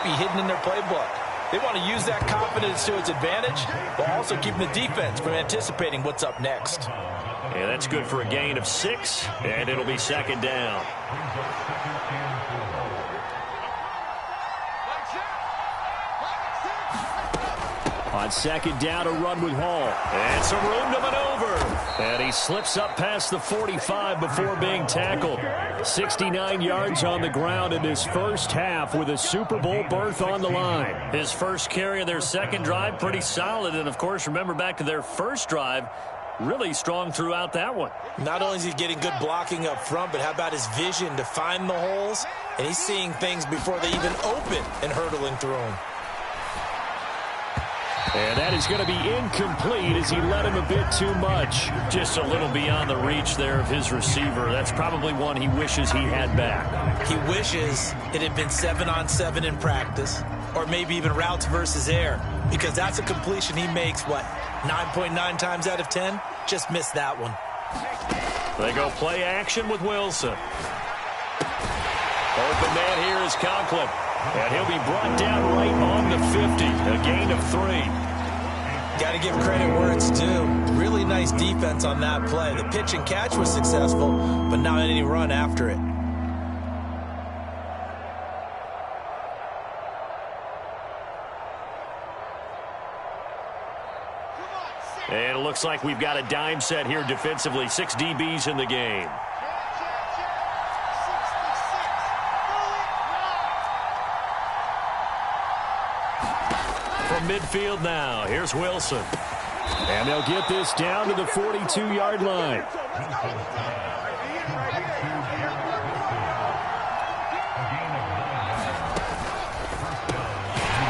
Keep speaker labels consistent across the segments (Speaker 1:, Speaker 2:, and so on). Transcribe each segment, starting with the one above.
Speaker 1: be hidden in their playbook. They want to use that confidence to its advantage, while also keeping the defense from anticipating what's up next.
Speaker 2: And that's good for a gain of 6, and it'll be second down. On second down, a run with Hall. And some room to maneuver. And he slips up past the 45 before being tackled. 69 yards on the ground in his first half with a Super Bowl berth on the line. His first carry of their second drive, pretty solid. And, of course, remember back to their first drive, really strong throughout that one.
Speaker 1: Not only is he getting good blocking up front, but how about his vision to find the holes? And he's seeing things before they even open and hurtling through them.
Speaker 2: And that is going to be incomplete as he led him a bit too much. Just a little beyond the reach there of his receiver. That's probably one he wishes he had back.
Speaker 1: He wishes it had been 7-on-7 in practice, or maybe even routes versus air, because that's a completion he makes, 9.9 times out of 10? Just missed that one.
Speaker 2: They go play action with Wilson. Open man here is Conklin. And he'll be brought down right on the 50. A gain of 3.
Speaker 1: Got to give credit where it's due. Really nice defense on that play. The pitch and catch was successful, but not any run after it.
Speaker 2: And it looks like we've got a dime set here defensively. 6 DBs in the game. From midfield now, here's Wilson. And they'll get this down to the 42-yard line.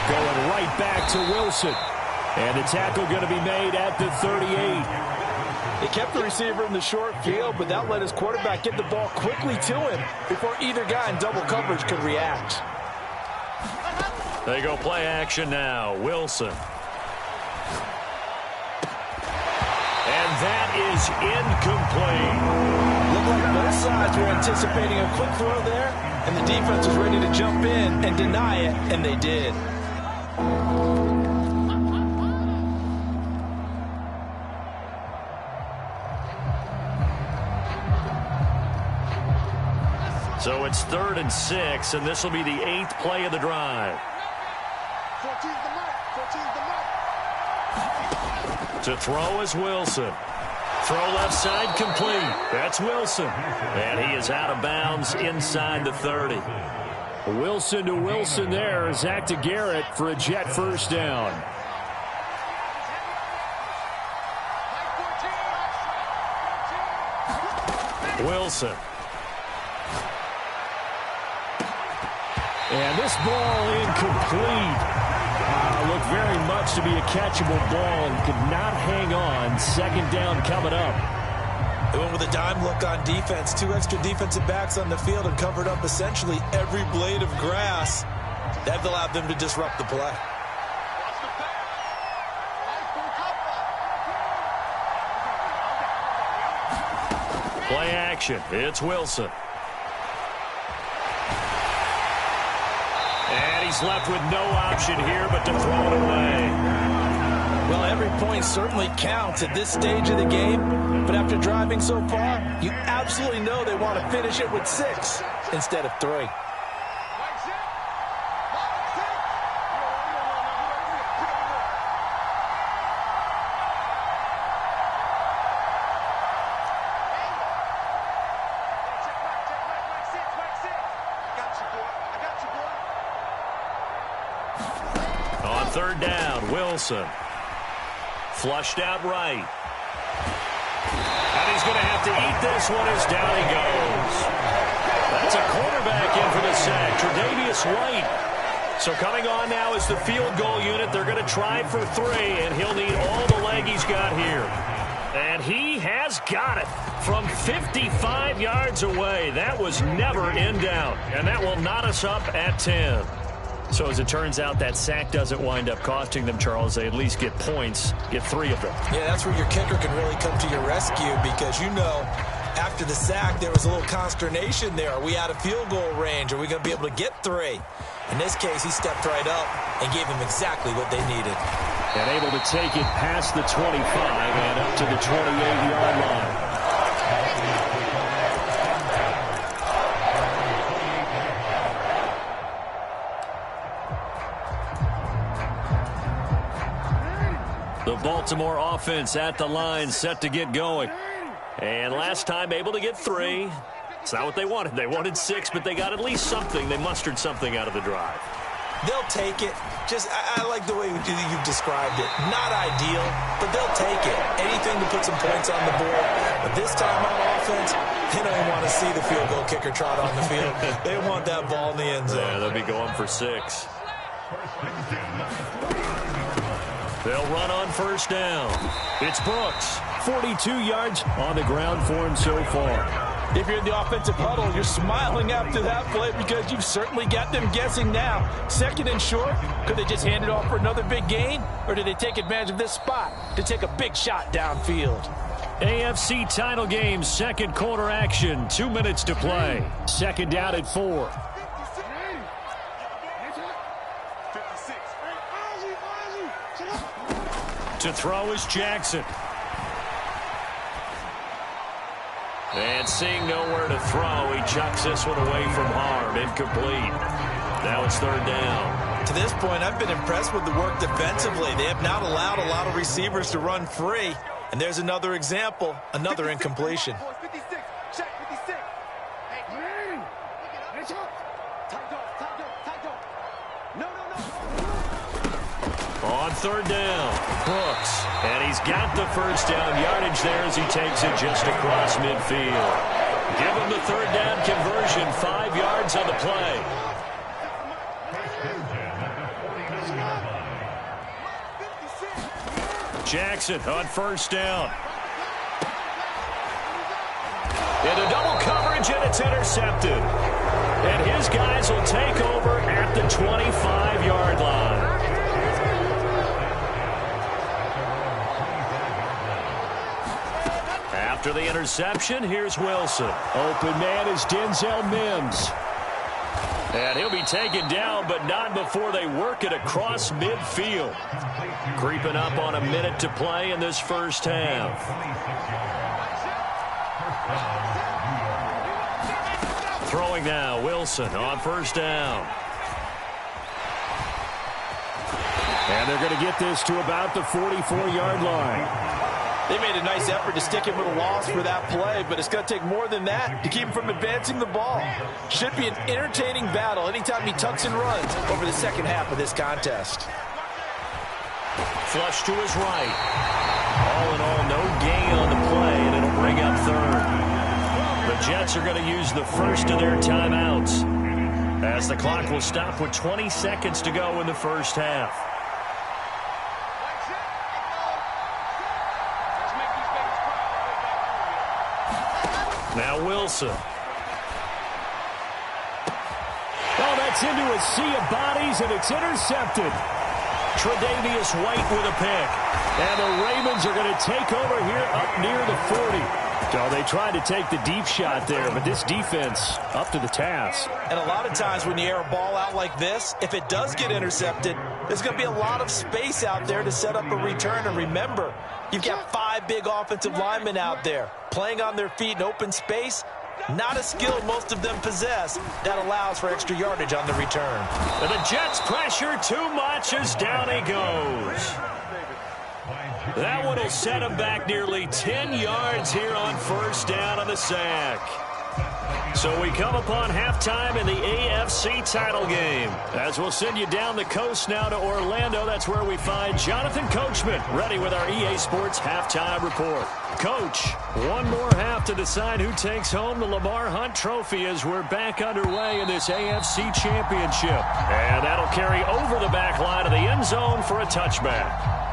Speaker 2: Going right back to Wilson. And the tackle going to be made at the 38.
Speaker 1: They kept the receiver in the short field, but that let his quarterback get the ball quickly to him before either guy in double coverage could react.
Speaker 2: They go play action now. Wilson. And that is incomplete.
Speaker 1: Looked like both sides were anticipating a quick throw there, and the defense was ready to jump in and deny it, and they did.
Speaker 2: So it's 3rd and 6, and this will be the 8th play of the drive. To throw is Wilson. Throw left side complete. That's Wilson. And he is out of bounds inside the 30. Wilson to Wilson there. Zach to Garrett for a Jet first down. Wilson. And this ball incomplete. Looked very much to be a catchable ball and could not hang on. Second down coming up.
Speaker 1: They went with a dime look on defense. 2 extra defensive backs on the field and covered up essentially every blade of grass. That allowed them to disrupt the play.
Speaker 2: Play action. It's Wilson. And he's left with no option here but to throw it away.
Speaker 1: Well, every point certainly counts at this stage of the game, but after driving so far, you absolutely know they want to finish it with 6 instead of 3.
Speaker 2: On 3rd down, Wilson. Flushed out right. And he's going to have to eat this one as down he goes. That's a cornerback in for the sack, Tre'Davious White. So coming on now is the field goal unit. They're going to try for 3, and he'll need all the leg he's got here. And he has got it from 55 yards away. That was never in doubt. And that will knot us up at 10. So as it turns out, that sack doesn't wind up costing them, Charles. They at least get points, get 3 of them.
Speaker 1: Yeah, that's where your kicker can really come to your rescue because, you know, after the sack, there was a little consternation there. Are we out of field goal range? Are we going to be able to get 3? In this case, he stepped right up and gave them exactly what they needed.
Speaker 2: And able to take it past the 25 and up to the 28-yard line. The Baltimore offense at the line, set to get going. And last time able to get 3. It's not what they wanted. They wanted 6, but they got at least something. They mustered something out of the drive.
Speaker 1: They'll take it. I like the way you've described it. Not ideal, but they'll take it. Anything to put some points on the board. But this time on offense, they don't even want to see the field goal kicker trot on the field. They want that ball in the end zone.
Speaker 2: Yeah, they'll be going for 6. They'll run on first down. It's Brooks. 42 yards on the ground for him so far.
Speaker 1: If you're in the offensive huddle, you're smiling after that play because you've certainly got them guessing now. 2nd and short, could they just hand it off for another big gain? Or did they take advantage of this spot to take a big shot downfield?
Speaker 2: AFC title game, second quarter action. 2 minutes to play. 2nd down at 4. To throw is Jackson. And seeing nowhere to throw, he chucks this one away from harm. Incomplete. Now it's 3rd down.
Speaker 1: To this point, I've been impressed with the work defensively. They have not allowed a lot of receivers to run free. And there's another example, another incompletion.
Speaker 2: On 3rd down, Brooks. And he's got the first down yardage there as he takes it just across midfield. Give him the 3rd down conversion, 5 yards on the play. Jackson on first down. Into double coverage, and it's intercepted. And his guys will take over at the 25-yard line. After the interception, here's Wilson. Open man is Denzel Mims. And he'll be taken down, but not before they work it across midfield. Creeping up on a minute to play in this first half. Throwing now, Wilson on first down. And they're going to get this to about the 44-yard line.
Speaker 1: They made a nice effort to stick him with a loss for that play, but it's going to take more than that to keep him from advancing the ball. Should be an entertaining battle anytime he tucks and runs over the second half of this contest.
Speaker 2: Flush to his right. All in all, no gain on the play, and it'll bring up 3rd. The Jets are going to use the first of their timeouts as the clock will stop with 20 seconds to go in the first half. Now Wilson. Oh, that's into a sea of bodies, and it's intercepted. Tre'Davious White with a pick. And the Ravens are going to take over here up near the 40. So they tried to take the deep shot there, but this defense up to the task.
Speaker 1: And a lot of times when you air a ball out like this, if it does get intercepted, there's going to be a lot of space out there to set up a return. And remember, you've got 5 big offensive linemen out there playing on their feet in open space. Not a skill most of them possess that allows for extra yardage on the return.
Speaker 2: And the Jets pressure too much as down he goes. That one will set him back nearly 10 yards here on first down on the sack. So we come upon halftime in the AFC title game. As we'll send you down the coast now to Orlando, that's where we find Jonathan Coachman ready with our EA Sports halftime report. Coach, one more half to decide who takes home the Lamar Hunt Trophy as we're back underway in this AFC Championship. And that'll carry over the back line of the end zone for a touchback.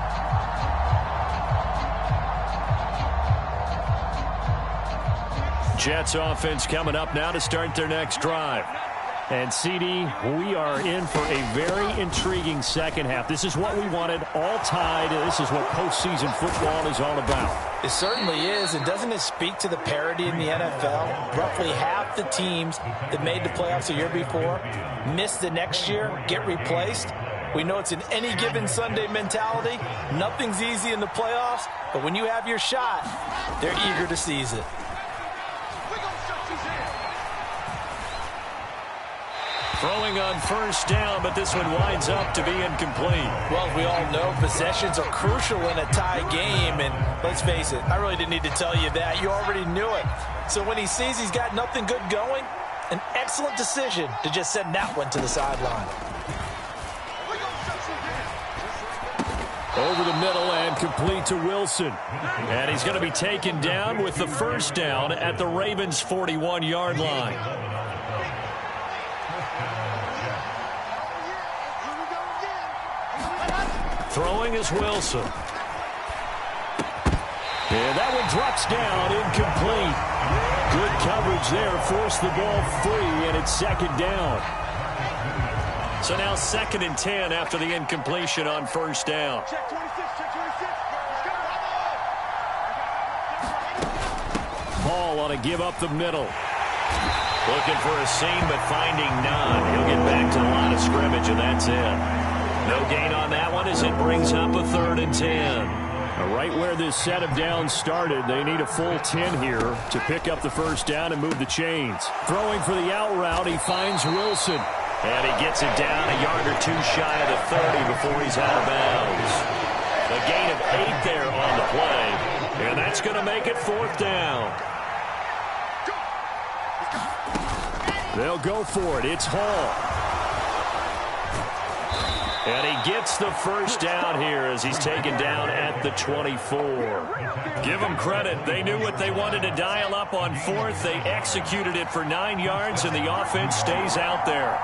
Speaker 2: Jets offense coming up now to start their next drive. And, CD, we are in for a very intriguing second half. This is what we wanted, all tied. This is what postseason football is all about.
Speaker 1: It certainly is, and doesn't it speak to the parity in the NFL? Roughly half the teams that made the playoffs the year before miss the next year, get replaced. We know it's an any given Sunday mentality. Nothing's easy in the playoffs, but when you have your shot, they're eager to seize it.
Speaker 2: Throwing on first down, but this one winds up to be incomplete.
Speaker 1: Well, as we all know, possessions are crucial in a tie game, and let's face it, I really didn't need to tell you that. You already knew it. So when he sees he's got nothing good going, an excellent decision to just send that one to the sideline.
Speaker 2: Over the middle and complete to Wilson. And he's going to be taken down with the first down at the Ravens' 41-yard line. Throwing is Wilson. And that one drops down, incomplete. Good coverage there, forced the ball free, and it's second down. So now 2nd and 10 after the incompletion on first down. Hall on a give up the middle. Looking for a seam, but finding none. He'll get back to the line of scrimmage, and that's it. No gain on that one as it brings up a 3rd and 10. Right where this set of downs started, they need a full 10 here to pick up the first down and move the chains. Throwing for the out route, he finds Wilson. And he gets it down a yard or two shy of the 30 before he's out of bounds. A gain of 8 there on the play. And that's going to make it 4th down. They'll go for it. It's Hall. And he gets the first down here as he's taken down at the 24. Give them credit. They knew what they wanted to dial up on 4th. They executed it for 9 yards, and the offense stays out there.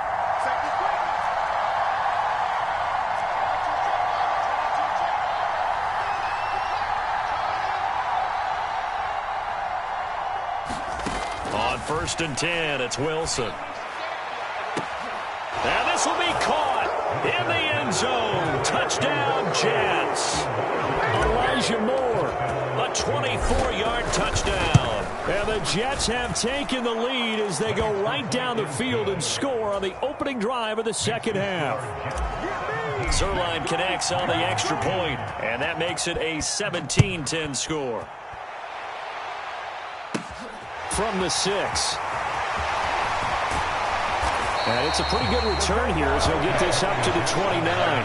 Speaker 2: On 1st and 10, it's Wilson. And this will be caught in the end zone. Touchdown, Jets. Elijah Moore, a 24-yard touchdown. And the Jets have taken the lead as they go right down the field and score on the opening drive of the second half. Zerline connects on the extra point, and that makes it a 17-10 score. From the 6. And it's a pretty good return here as he'll get this up to the 29.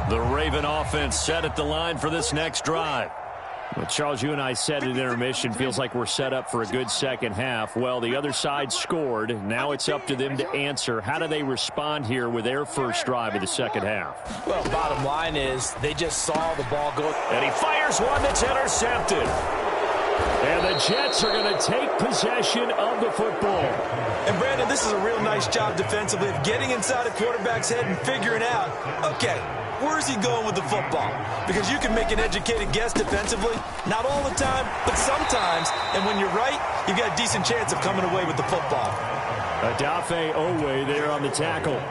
Speaker 2: The Raven offense set at the line for this next drive. Well, Charles, you and I said at intermission, feels like we're set up for a good second half. Well, the other side scored. Now it's up to them to answer. How do they respond here with their first drive of the second half?
Speaker 1: Well, bottom line is they just saw the ball go.
Speaker 2: And he fires one that's intercepted. And the Jets are going to take possession of the football.
Speaker 1: And, Brandon, this is a real nice job defensively of getting inside a quarterback's head and figuring out, okay, where's he going with the football? Because you can make an educated guess defensively. Not all the time, but sometimes. And when you're right, you've got a decent chance of coming away with the football.
Speaker 2: Adafe Owe there on the tackle.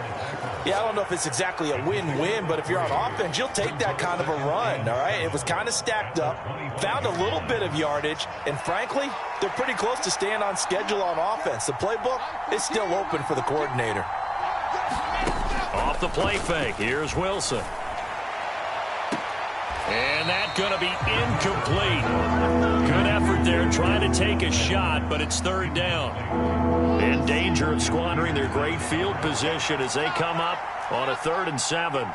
Speaker 1: Yeah, I don't know if it's exactly a win-win, but if you're on offense, you'll take that kind of a run, all right? It was kind of stacked up, found a little bit of yardage, and frankly, they're pretty close to staying on schedule on offense. The playbook is still open for the coordinator.
Speaker 2: Off the play fake, here's Wilson. And that's going to be incomplete. Good effort there trying to take a shot, but it's 3rd down. In danger of squandering their great field position as they come up on a 3rd and 7.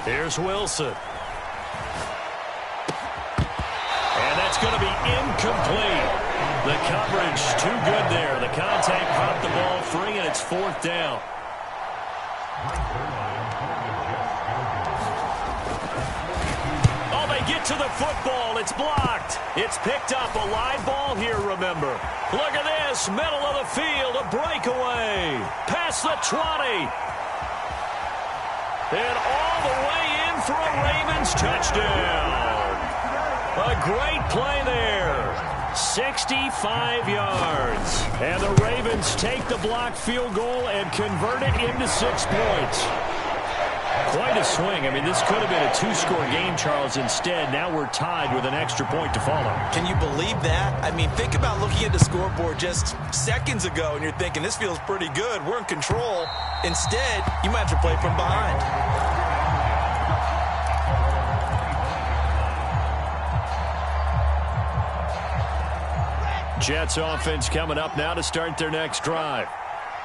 Speaker 2: Here's Wilson. And that's going to be incomplete. The coverage too good there. The contact popped the ball free, and it's 4th down. Oh, they They get to the football. It's blocked. It's picked up. A live ball here, remember. Look at this. Middle of the field. A breakaway. Past the 20. And all the way in for a Ravens touchdown. A great play there. 65 yards. And the Ravens take the blocked field goal and convert it into 6 points. Quite a swing. I mean, this could have been a 2-score game, Charles. Instead, now we're tied with an extra point to follow.
Speaker 1: Can you believe that? I mean, think about looking at the scoreboard just seconds ago, and you're thinking, this feels pretty good. We're in control. Instead, you might have to play from behind.
Speaker 2: Jets offense coming up now to start their next drive.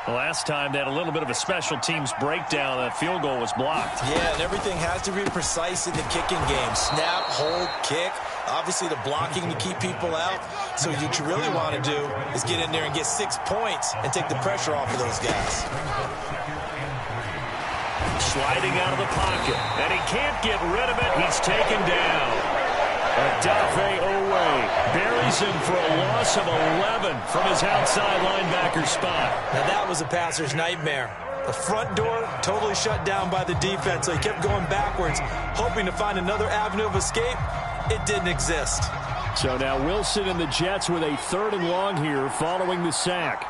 Speaker 2: Last time they had a little bit of a special teams breakdown. That field goal was blocked.
Speaker 1: Yeah, and everything has to be precise in the kicking game. Snap, hold, kick. Obviously the blocking to keep people out. So what you really want to do is get in there and get 6 points and take the pressure off of those guys.
Speaker 2: Sliding out of the pocket, and he can't get rid of it. He's taken down. Adafe Owe buries him for a loss of 11 from his outside linebacker spot.
Speaker 1: Now that was a passer's nightmare. The front door totally shut down by the defense, so he kept going backwards, hoping to find another avenue of escape. It didn't exist.
Speaker 2: So now Wilson and the Jets with a 3rd and long here following the sack.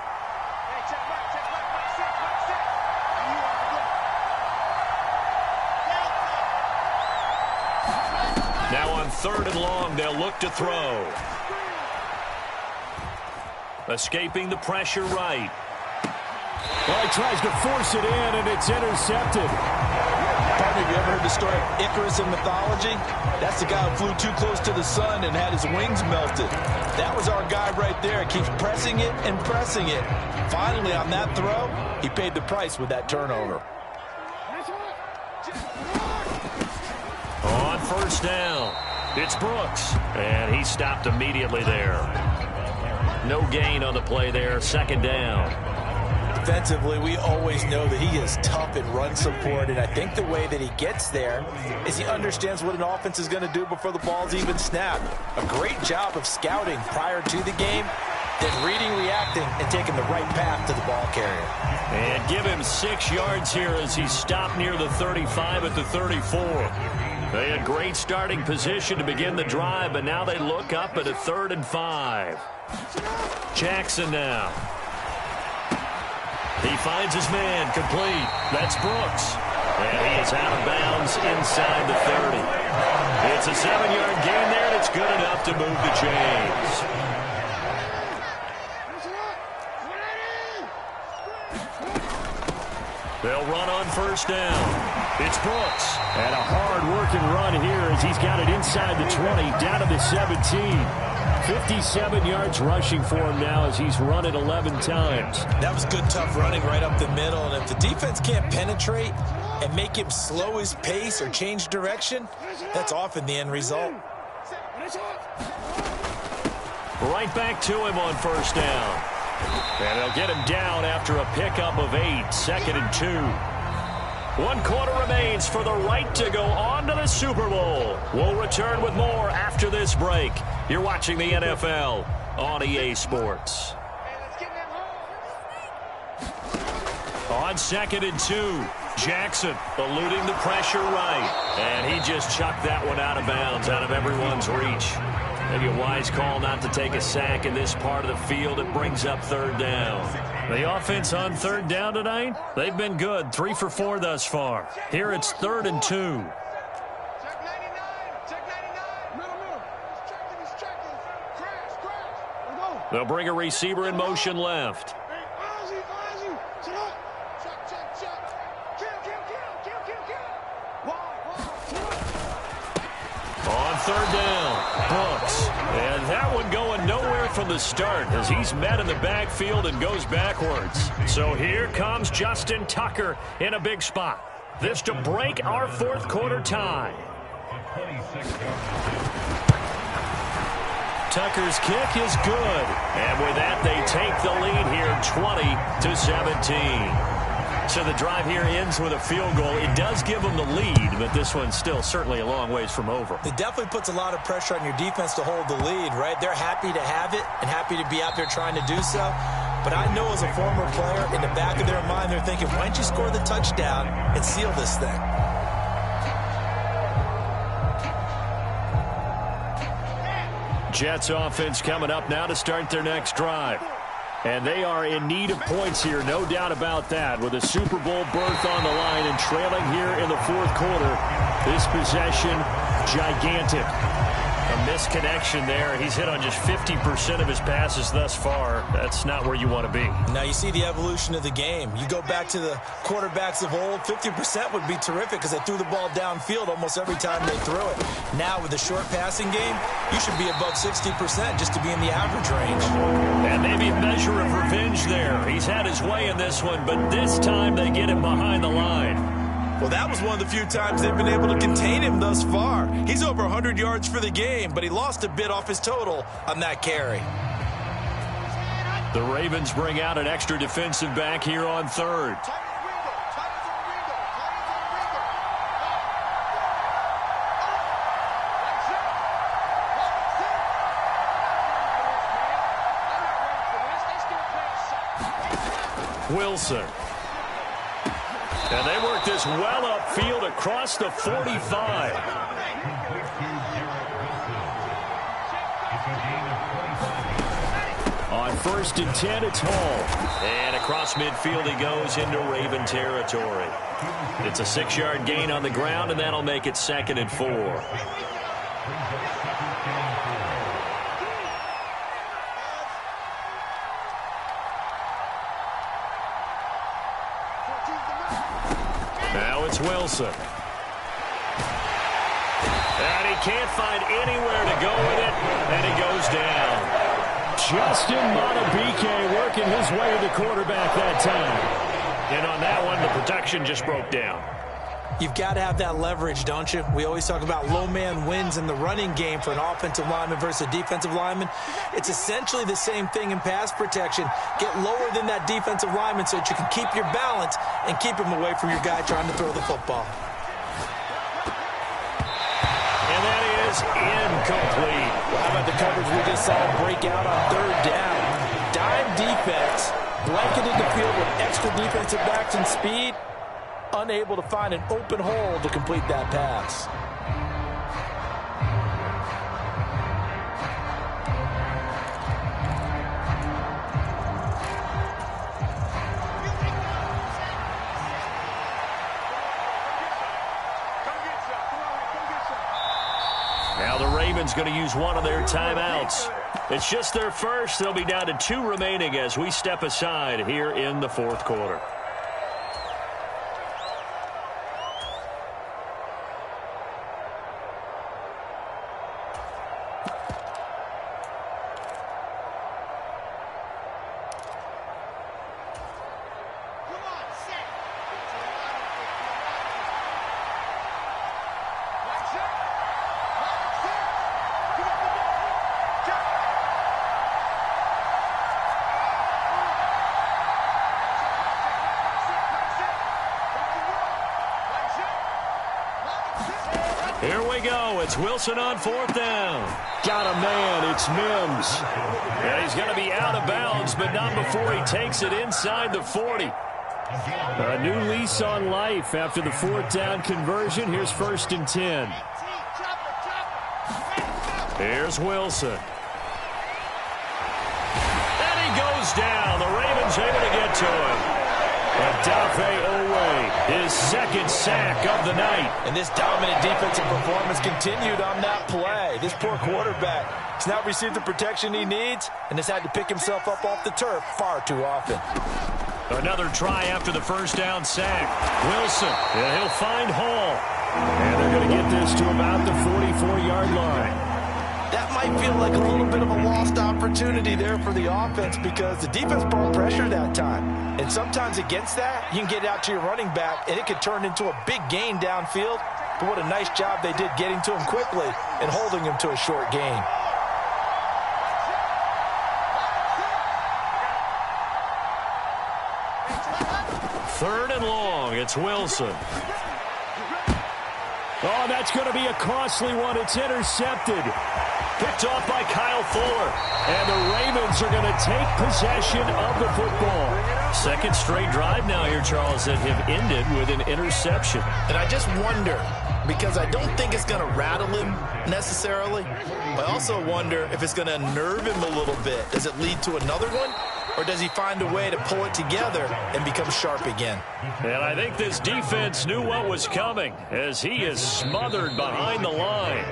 Speaker 2: Now on 3rd and long, they'll look to throw. Escaping the pressure right. Well, he tries to force it in, and it's intercepted.
Speaker 1: Partner, have you ever heard the story of Icarus in mythology? That's the guy who flew too close to the sun and had his wings melted. That was our guy right there. He keeps pressing it and pressing it. Finally, on that throw, he paid the price with that turnover.
Speaker 2: On 1st down, it's Brooks, and he stopped immediately there. No gain on the play there, 2nd down.
Speaker 1: Defensively, we always know that he is tough in run support, and I think the way that he gets there is he understands what an offense is going to do before the ball's even snapped. A great job of scouting prior to the game, then reading, reacting, and taking the right path to the ball carrier.
Speaker 2: And give him 6 yards here as he stopped near the 35 at the 34. They had great starting position to begin the drive, but now they look up at a 3rd and 5. Jackson now. He finds his man complete. That's Brooks. And he is out of bounds inside the 30. It's a 7-yard gain there, and it's good enough to move the chains. They'll run on 1st down. It's Brooks. And a hard-working run here as he's got it inside the 20, down to the 17. 57 yards rushing for him now as he's run it 11 times.
Speaker 1: That was good, tough running right up the middle. And if the defense can't penetrate and make him slow his pace or change direction, that's often the end result.
Speaker 2: Right back to him on 1st down. And they'll get him down after a pickup of 8, 2nd and 2. 1 quarter remains for the right to go on to the Super Bowl. We'll return with more after this break. You're watching the NFL on EA Sports. On 2nd and 2, Jackson eluding the pressure right. And he just chucked that one out of bounds, out of everyone's reach. Maybe a wise call not to take a sack in this part of the field. It brings up 3rd down. The offense on 3rd down tonight, they've been good. 3 for 4 thus far. Here it's 3rd and 2. They'll bring a receiver in motion left. On 3rd down, Brooks. And that one going nowhere from the start as he's met in the backfield and goes backwards. So here comes Justin Tucker in a big spot. This to break our 4th quarter tie. Tucker's kick is good. And with that, they take the lead here 20-17. So the drive here ends with a field goal. It does give them the lead, but this one's still certainly a long ways from over.
Speaker 1: It definitely puts a lot of pressure on your defense to hold the lead, right? They're happy to have it and happy to be out there trying to do so. But I know as a former player, in the back of their mind, they're thinking, why don't you score the touchdown and seal this thing?
Speaker 2: Jets offense coming up now to start their next drive. And they are in need of points here, no doubt about that. With a Super Bowl berth on the line and trailing here in the fourth quarter, this possession, gigantic. A misconnection there. He's hit on just 50% of his passes thus far. That's not where you want to be.
Speaker 1: Now you see the evolution of the game. You go back to the quarterbacks of old, 50% would be terrific because they threw the ball downfield almost every time they threw it. Now with the short passing game, you should be above 60% just to be in the average range.
Speaker 2: And maybe a measure of revenge there. He's had his way in this one, but this time they get him behind the line.
Speaker 1: Well, that was one of the few times they've been able to contain him thus far. He's over 100 yards for the game, but he lost a bit off his total on that carry.
Speaker 2: The Ravens bring out an extra defensive back here on third. Wilson. And they work this well upfield across the 45. On 1st and 10, it's Hall. And across midfield he goes into Raven territory. It's a 6-yard gain on the ground, and that'll make it 2nd and 4. Now it's Wilson. And he can't find anywhere to go with it, and he goes down. Justin Madubuike working his way to the quarterback that time. And on that one, the protection just broke down.
Speaker 1: You've got to have that leverage, don't you? We always talk about low man wins in the running game for an offensive lineman versus a defensive lineman. It's essentially the same thing in pass protection. Get lower than that defensive lineman so that you can keep your balance and keep him away from your guy trying to throw the football.
Speaker 2: And that is incomplete.
Speaker 1: Well, how about the coverage we just saw break out on 3rd down? Dime defense, blanketed the field with extra defensive backs and speed. Unable to find an open hole to complete that pass.
Speaker 2: Now the Ravens going to use one of their timeouts. It's just their first. They'll be down to 2 remaining as we step aside here in the 4th quarter. Here we go. It's Wilson on 4th down. Got a man. It's Mims. And he's going to be out of bounds, but not before he takes it inside the 40. A new lease on life after the 4th down conversion. Here's 1st and 10. Here's Wilson. And he goes down. The Ravens able to get to him. Odafe Oweh, his 2nd sack of the night.
Speaker 1: And this dominant defensive performance continued on that play. This poor quarterback has not received the protection he needs and has had to pick himself up off the turf far too often.
Speaker 2: Another try after the 1st down sack. Wilson, and he'll find Hall. And they're going to get this to about the 44-yard line.
Speaker 1: That might feel like a little bit of a lost opportunity there for the offense because the defense brought pressure that time. And sometimes against that, you can get out to your running back, and it could turn into a big gain downfield. But what a nice job they did getting to him quickly and holding him to a short gain.
Speaker 2: 3rd and long. It's Wilson. Oh, that's going to be a costly one. It's intercepted. Picked off by Kyle Fuller. And the Ravens are going to take possession of the football. Second straight drive now here, Charles, that have ended with an interception.
Speaker 1: And I just wonder, because I don't think it's going to rattle him necessarily, but I also wonder if it's going to unnerve him a little bit. Does it lead to another one? Or does he find a way to pull it together and become sharp again?
Speaker 2: And I think this defense knew what was coming as he is smothered behind the line.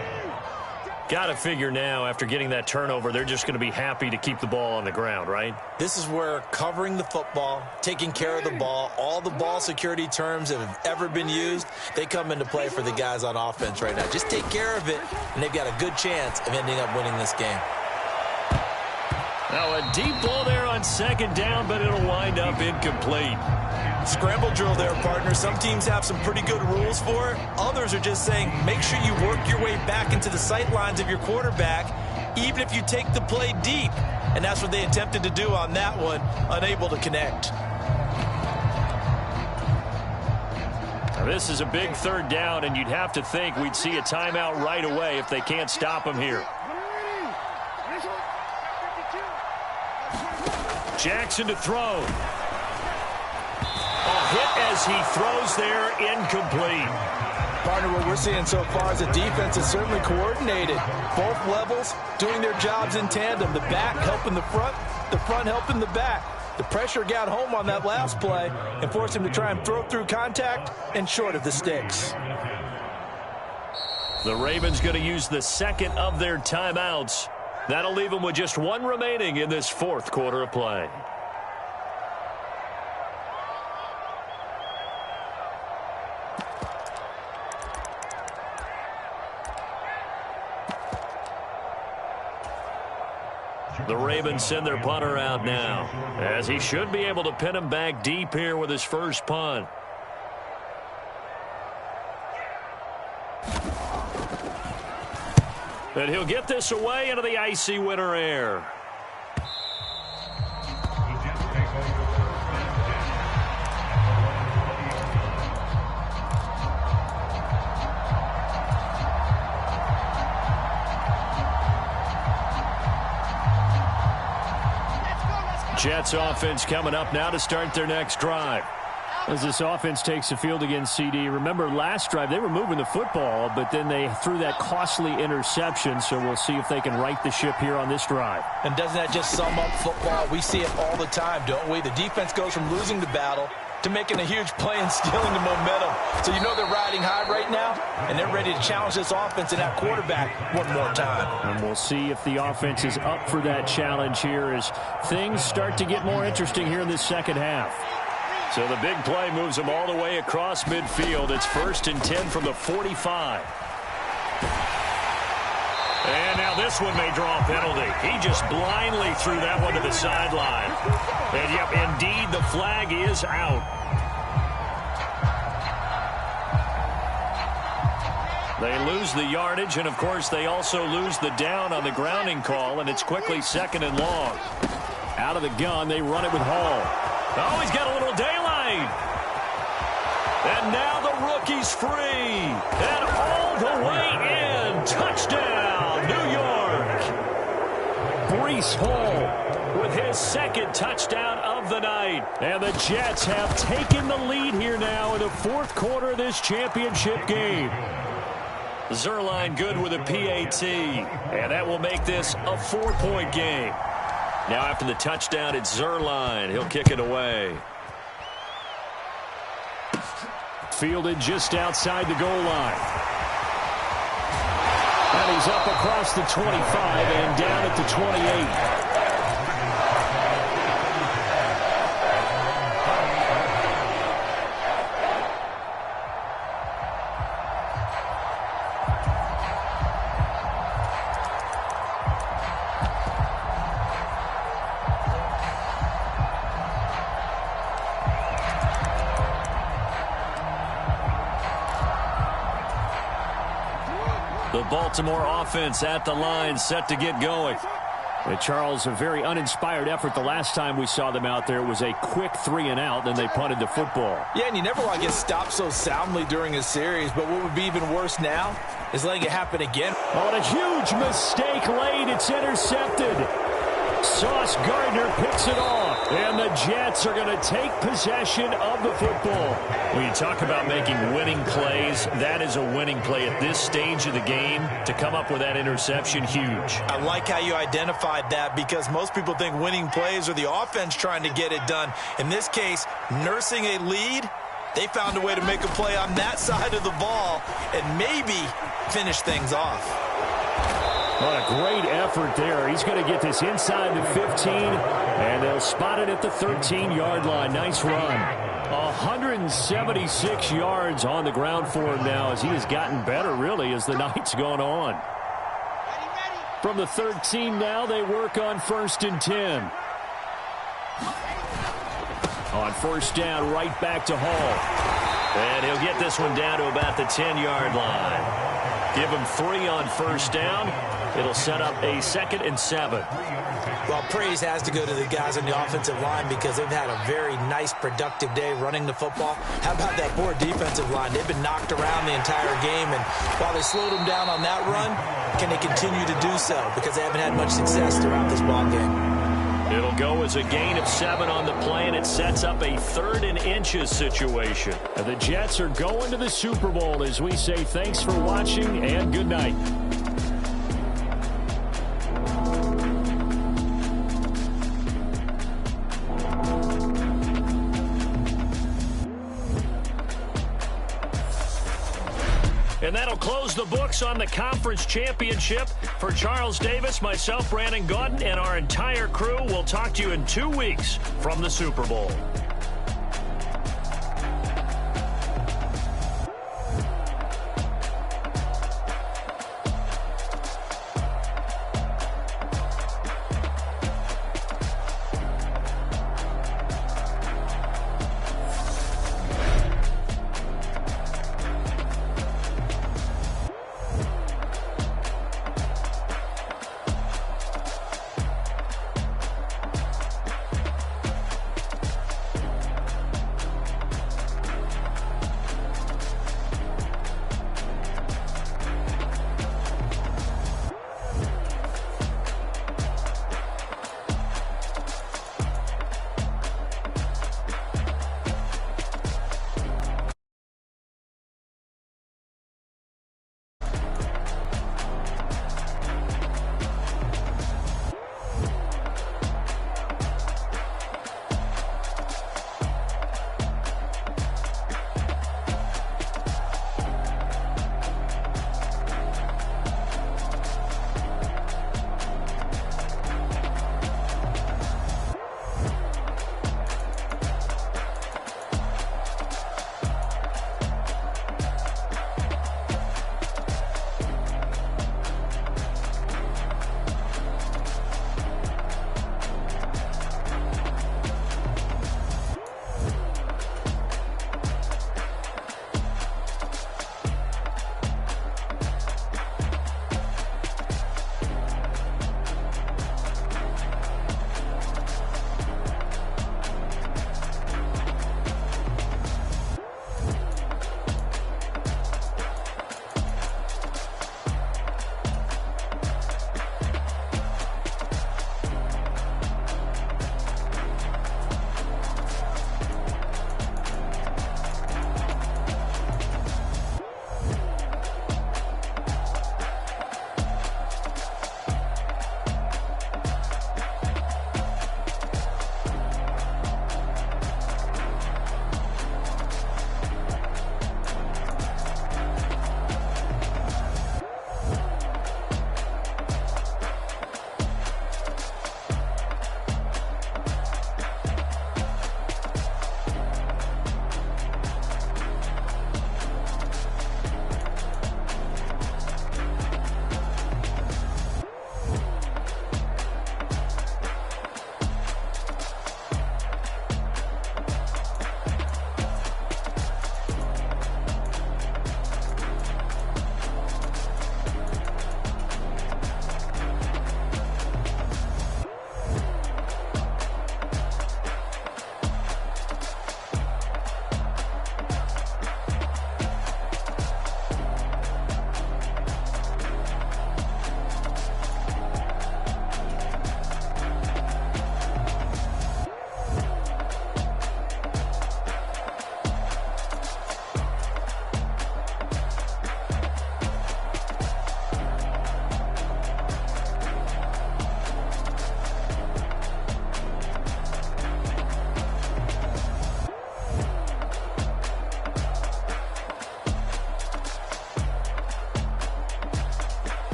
Speaker 2: Got to figure now, after getting that turnover, they're just going to be happy to keep the ball on the ground, right?
Speaker 1: This is where covering the football, taking care of the ball, all the ball security terms that have ever been used, they come into play for the guys on offense right now. Just take care of it, and they've got a good chance of ending up winning this game.
Speaker 2: Now a deep ball there on 2nd down, but it'll wind up incomplete.
Speaker 1: Scramble drill there, partner. Some teams have some pretty good rules for it. Others are just saying make sure you work your way back into the sight lines of your quarterback, even if you take the play deep. And that's what they attempted to do on that one, unable to connect.
Speaker 2: Now this is a big 3rd down, and you'd have to think we'd see a timeout right away if they can't stop him here. Jackson to throw. A hit as he throws there, incomplete.
Speaker 1: Partner, what we're seeing so far is the defense is certainly coordinated. Both levels doing their jobs in tandem. The back helping the front helping the back. The pressure got home on that last play and forced him to try and throw through contact and short of the sticks.
Speaker 2: The Ravens going to use the 2nd of their timeouts. That'll leave them with just 1 remaining in this 4th quarter of play. The Ravens send their punter out now, as he should be able to pin him back deep here with his first punt. And he'll get this away into the icy winter air. Jets offense coming up now to start their next drive. As this offense takes the field against CD, remember last drive they were moving the football, but then they threw that costly interception, so we'll see if they can right the ship here on this drive.
Speaker 1: And doesn't that just sum up football? We see it all the time, don't we? The defense goes from losing the battle to making a huge play and stealing the momentum. So you know they're riding high right now, and they're ready to challenge this offense and that quarterback one more time.
Speaker 2: And we'll see if the offense is up for that challenge here as things start to get more interesting here in this 2nd half. So the big play moves them all the way across midfield. It's 1st and 10 from the 45. And now this one may draw a penalty. He just blindly threw that one to the sideline. And, yep, indeed, the flag is out. They lose the yardage, and, of course, they also lose the down on the grounding call, and it's quickly 2nd and long. Out of the gun, they run it with Hall. Oh, he's got a little daylight. And now the rookie's free. And all the way in. Touchdown, New York. Breece Hall with his 2nd touchdown of the night. And the Jets have taken the lead here now in the 4th quarter of this championship game. Zerline good with a PAT. And that will make this a 4-point game. Now after the touchdown, it's Zerline. He'll kick it away. Fielded just outside the goal line. And he's up across the 25 and down at the 28. The Baltimore offense at the line, set to get going. And Charles, a very uninspired effort the last time we saw them out there. It was a quick 3-and-out, then they punted the football.
Speaker 1: Yeah, and you never want to get stopped so soundly during a series, but what would be even worse now is letting it happen again.
Speaker 2: Oh, and a huge mistake late. It's intercepted. Sauce Gardner picks it off, and the Jets are going to take possession of the football. When you talk about making winning plays, that is a winning play at this stage of the game. To come up with that interception, huge.
Speaker 1: I like how you identified that, because most people think winning plays are the offense trying to get it done. In this case, nursing a lead, they found a way to make a play on that side of the ball and maybe finish things off.
Speaker 2: What a great effort there. He's going to get this inside the 15, and they'll spot it at the 13-yard line. Nice run. 176 yards on the ground for him now, as he has gotten better, really, as the night's gone on. From the 13 now, they work on 1st and 10. On first down, right back to Hall. And he'll get this one down to about the 10-yard line. Give him 3 on first down. It'll set up a 2nd and 7.
Speaker 1: Well, praise has to go to the guys on the offensive line, because they've had a very nice, productive day running the football. How about that poor defensive line? They've been knocked around the entire game, and while they slowed them down on that run, can they continue to do so? Because they haven't had much success throughout this ball game.
Speaker 2: It'll go as a gain of 7 on the play, and it sets up a 3rd and inches situation. The Jets are going to the Super Bowl, as we say thanks for watching and good night. And that'll close the books on the conference championship. For Charles Davis, myself, Brandon Gaudin, and our entire crew, we'll talk to you in 2 weeks from the Super Bowl.